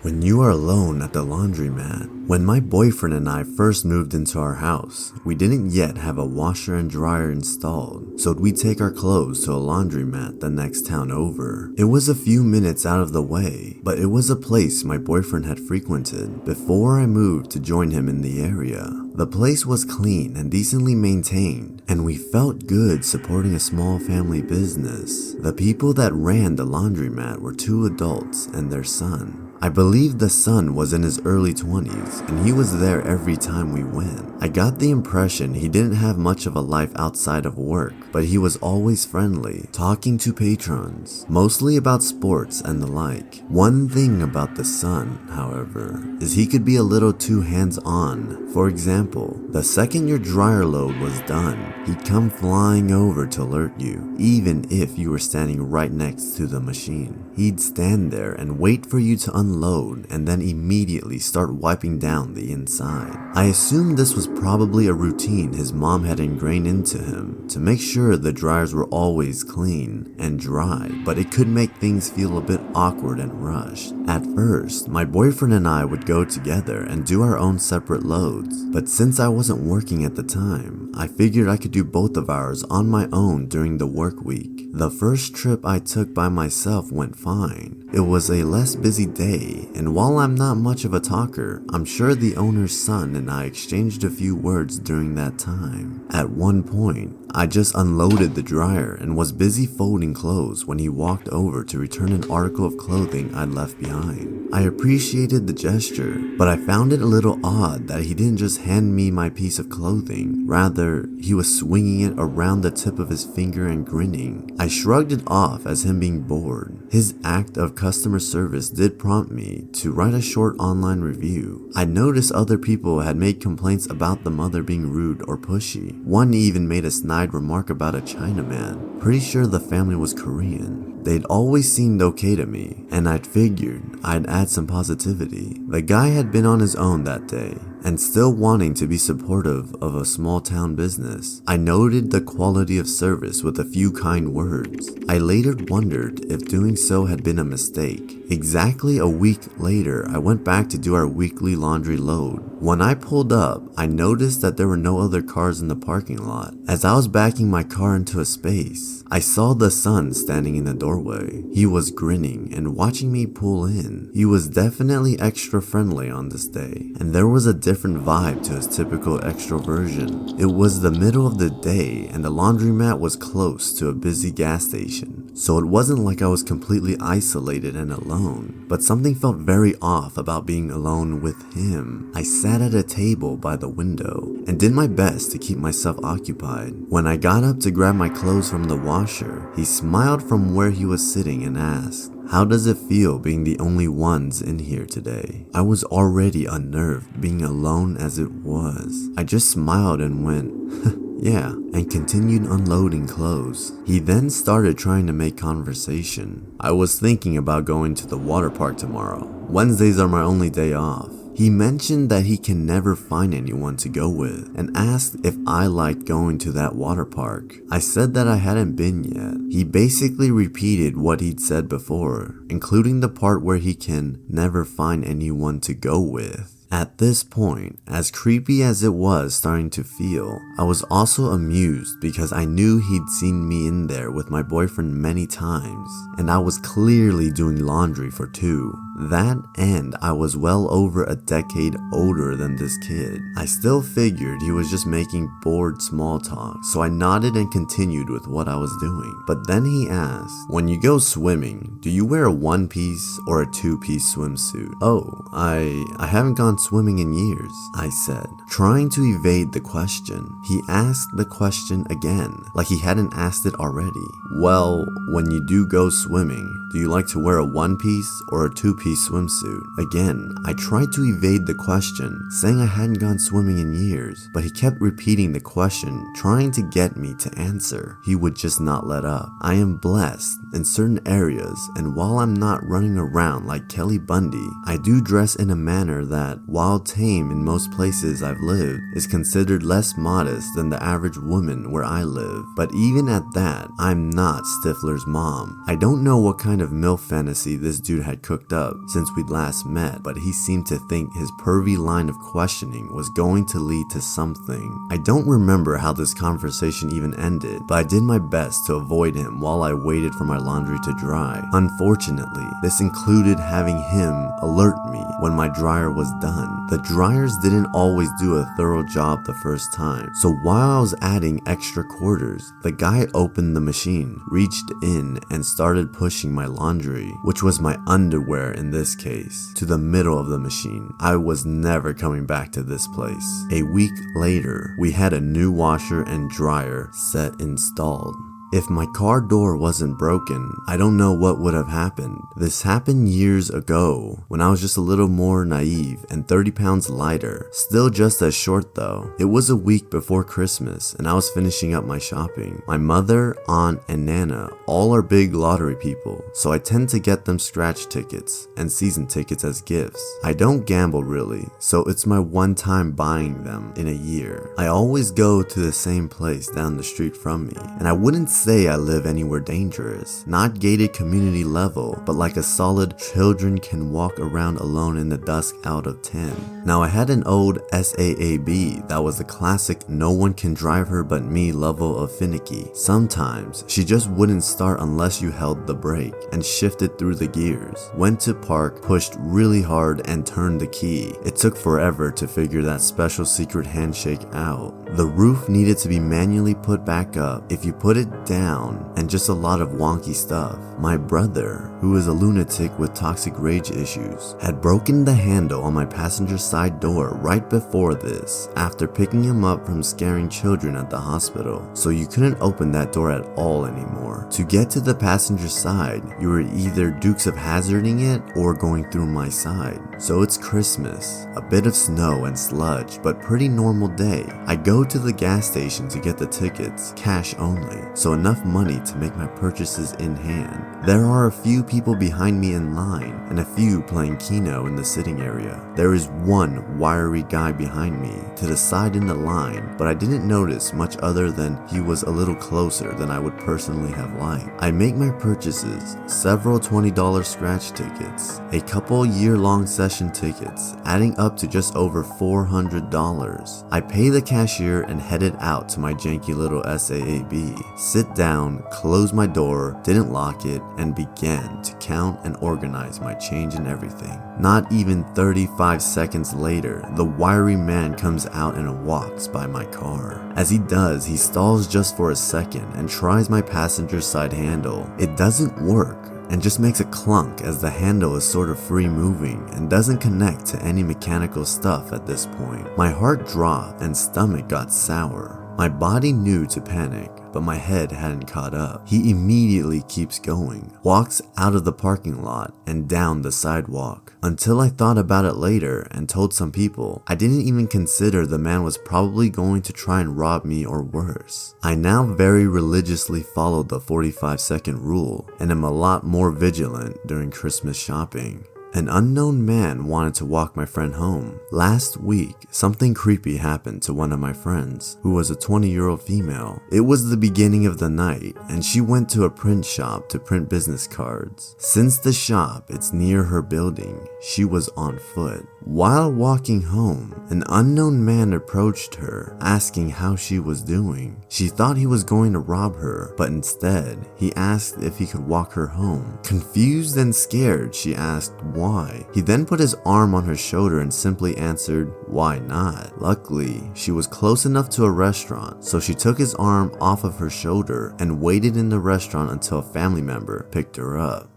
When you are alone at the laundromat. When my boyfriend and I first moved into our house, we didn't yet have a washer and dryer installed, so we'd take our clothes to a laundromat the next town over. It was a few minutes out of the way, but it was a place my boyfriend had frequented before I moved to join him in the area. The place was clean and decently maintained, and we felt good supporting a small family business. The people that ran the laundromat were two adults and their son. I believe the son was in his early 20s, and he was there every time we went. I got the impression he didn't have much of a life outside of work, but he was always friendly, talking to patrons, mostly about sports and the like. One thing about the son, however, is he could be a little too hands-on. For example, the second your dryer load was done, he'd come flying over to alert you, even if you were standing right next to the machine. He'd stand there and wait for you to unload and then immediately start wiping down the inside. I assumed this was probably a routine his mom had ingrained into him to make sure the dryers were always clean and dry, but it could make things feel a bit awkward and rushed. At first, my boyfriend and I would go together and do our own separate loads, but since I wasn't working at the time, I figured I could do both of ours on my own during the work week. The first trip I took by myself went fine. It was a less busy day, and while I'm not much of a talker, I'm sure the owner's son and I exchanged a few words during that time. At one point, I just unloaded the dryer and was busy folding clothes when he walked over to return an article of clothing I'd left behind. I appreciated the gesture, but I found it a little odd that he didn't just hand me my piece of clothing. Rather, he was swinging it around the tip of his finger and grinning. I shrugged it off as him being bored. His act of customer service did prompt me to write a short online review. I noticed other people had made complaints about the mother being rude or pushy. One even made a snide remark about a Chinaman. Pretty sure the family was Korean. They'd always seemed okay to me, and I'd figured I'd add some positivity. The guy had been on his own that day, and still wanting to be supportive of a small town business. I noted the quality of service with a few kind words. I later wondered if doing so had been a mistake. Exactly a week later, I went back to do our weekly laundry load. When I pulled up, I noticed that there were no other cars in the parking lot. As I was backing my car into a space, I saw the son standing in the doorway. He was grinning and watching me pull in. He was definitely extra friendly on this day, and there was a different vibe to his typical extroversion. It was the middle of the day and the laundromat was close to a busy gas station, so it wasn't like I was completely isolated and alone, but something felt very off about being alone with him. I sat at a table by the window and did my best to keep myself occupied. When I got up to grab my clothes from the washer, he smiled from where he was sitting and asked, "How does it feel being the only ones in here today?" I was already unnerved being alone as it was. I just smiled and went, "Yeah," and continued unloading clothes. He then started trying to make conversation. "I was thinking about going to the water park tomorrow. Wednesdays are my only day off." He mentioned that he can never find anyone to go with and asked if I liked going to that water park. I said that I hadn't been yet. He basically repeated what he'd said before, including the part where he can never find anyone to go with. At this point, as creepy as it was starting to feel, I was also amused because I knew he'd seen me in there with my boyfriend many times, and I was clearly doing laundry for two. That and I was well over a decade older than this kid. I still figured he was just making bored small talk, so I nodded and continued with what I was doing. But then he asked, "When you go swimming, do you wear a one-piece or a two-piece swimsuit?" "Oh, I haven't gone swimming in years," I said, trying to evade the question. He asked the question again, like he hadn't asked it already. "Well, when you do go swimming, do you like to wear a one-piece or a two-piece swimsuit?" Again, I tried to evade the question, saying I hadn't gone swimming in years, but he kept repeating the question, trying to get me to answer. He would just not let up. I am blessed in certain areas, and while I'm not running around like Kelly Bundy, I do dress in a manner that, while tame in most places I've lived, is considered less modest than the average woman where I live. But even at that, I'm not Stifler's mom. I don't know what kind of MILF fantasy this dude had cooked up, up since we'd last met, but he seemed to think his pervy line of questioning was going to lead to something. I don't remember how this conversation even ended, but I did my best to avoid him while I waited for my laundry to dry. Unfortunately, this included having him alert me when my dryer was done. The dryers didn't always do a thorough job the first time, so while I was adding extra quarters, the guy opened the machine, reached in, and started pushing my laundry, which was my underwear in this case, to the middle of the machine. I was never coming back to this place. A week later, we had a new washer and dryer set installed. If my car door wasn't broken, I don't know what would have happened. This happened years ago, when I was just a little more naive and 30 pounds lighter. Still just as short though. It was a week before Christmas and I was finishing up my shopping. My mother, aunt, and Nana all are big lottery people, so I tend to get them scratch tickets and season tickets as gifts. I don't gamble really, so it's my one time buying them in a year. I always go to the same place down the street from me, and I wouldn't say I live anywhere dangerous, not gated community level, but like a solid children can walk around alone in the dusk out of 10. Now I had an old SAAB that was the classic no one can drive her but me level of finicky. Sometimes she just wouldn't start unless you held the brake and shifted through the gears. Went to park, pushed really hard and turned the key. It took forever to figure that special secret handshake out. The roof needed to be manually put back up if you put it down, and just a lot of wonky stuff. My brother, who is a lunatic with toxic rage issues, had broken the handle on my passenger side door right before this after picking him up from scaring children at the hospital, so you couldn't open that door at all anymore. To get to the passenger side, you were either Dukes of Hazzarding it or going through my side. So it's Christmas, a bit of snow and sludge, but pretty normal day. I go to the gas station to get the tickets, cash only, so enough money to make my purchases in hand. There are a few people behind me in line and a few playing Keno in the sitting area. There is one wiry guy behind me to the side in the line, but I didn't notice much other than he was a little closer than I would personally have liked. I make my purchases, several $20 scratch tickets, a couple year-long session tickets, adding up to just over $400. I pay the cashier and headed out to my janky little SAAB. Sit down, close my door, didn't lock it, and began to count and organize my change and everything. Not even 35 seconds later, the wiry man comes out and walks by my car. As he does, he stalls just for a second and tries my passenger side handle. It doesn't work and just makes a clunk as the handle is sort of free moving and doesn't connect to any mechanical stuff at this point. My heart dropped and stomach got sour. My body knew to panic, but my head hadn't caught up. He immediately keeps going, walks out of the parking lot and down the sidewalk. Until I thought about it later and told some people, I didn't even consider the man was probably going to try and rob me or worse. I now very religiously follow the 45-second rule and am a lot more vigilant during Christmas shopping. An unknown man wanted to walk my friend home. Last week, something creepy happened to one of my friends, who was a 20-year-old female. It was the beginning of the night, and she went to a print shop to print business cards. Since the shop is near her building, she was on foot. While walking home, an unknown man approached her, asking how she was doing. She thought he was going to rob her, but instead, he asked if he could walk her home. Confused and scared, she asked why. He then put his arm on her shoulder and simply answered, "Why not?" Luckily, she was close enough to a restaurant, so she took his arm off of her shoulder and waited in the restaurant until a family member picked her up.